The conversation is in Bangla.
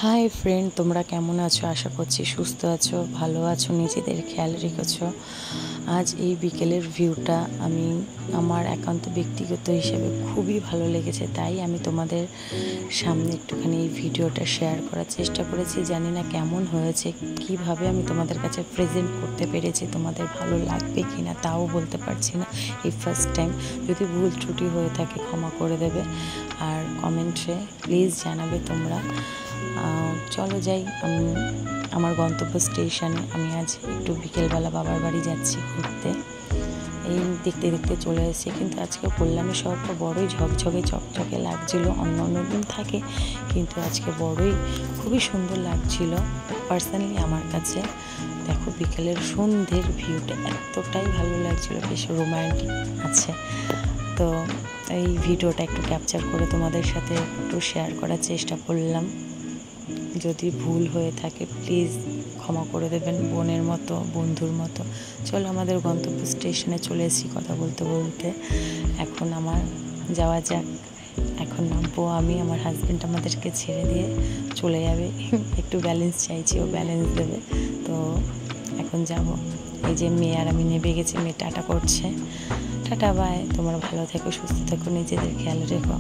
হাই ফ্রেন্ড, তোমরা কেমন আছো? আশা করছি সুস্থ আছো, ভালো আছো, নিজেদের খেয়াল রেখেছো। আজ এই বিকেলের ভিউটা আমার একান্ত ব্যক্তিগত হিসেবে খুবই ভালো লেগেছে, তাই আমি তোমাদের সামনে একটুখানি এই ভিডিওটা শেয়ার করার চেষ্টা করেছি। জানি না কেমন হয়েছে, কিভাবে আমি তোমাদের কাছে প্রেজেন্ট করতে পেরেছি, তোমাদের ভালো লাগবে কি না তাও বলতে পারছি না। এই ফার্স্ট টাইম, যদি ভুল ত্রুটি হয়ে থাকে ক্ষমা করে দেবে, আর কমেন্টে প্লিজ জানাবে তোমরা। চলো যাই আমার গন্তব্য স্টেশনে। আমি আজ একটু বিকেলবেলা বাবার বাড়ি যাচ্ছি ঘুরতে। এই দেখতে দেখতে চলে এসেছি, কিন্তু আজকে কল্যাণী শহরটা বড়ই ঝকঝকে চকচকে লাগছিল। অন্য দিন থাকে, কিন্তু আজকে খুবই সুন্দর লাগছিল পার্সোনালি আমার কাছে। দেখো, বিকেলের সন্ধ্যের ভিউটা এতটাই ভালো লাগছিল, বেশ রোম্যান্টিক আছে। তো এই ভিডিওটা একটু ক্যাপচার করে তোমাদের সাথে একটু শেয়ার করার চেষ্টা করলাম। যদি ভুল হয়ে থাকে প্লিজ ক্ষমা করে দেবেন, বোনের মতো, বন্ধুর মতো। চলো, আমাদের গন্তব্য স্টেশনে চলে এসেছি কথা বলতে বলতে। এখন আমার যাওয়া যাক। এখন নামবো আমি, আমার হাজব্যান্ড আমাদেরকে ছেড়ে দিয়ে চলে যাবে। একটু ব্যালেন্স চাইছি, ও ব্যালেন্স দেবে। তো এখন যাব। এই যে মেয়ে আর আমি নেমে গেছি, মেয়ে টাটা করছে। Tata, bye. তোমরা ভালো থেকো, সুস্থ থেকো, নিজেদের খেয়াল রেখো।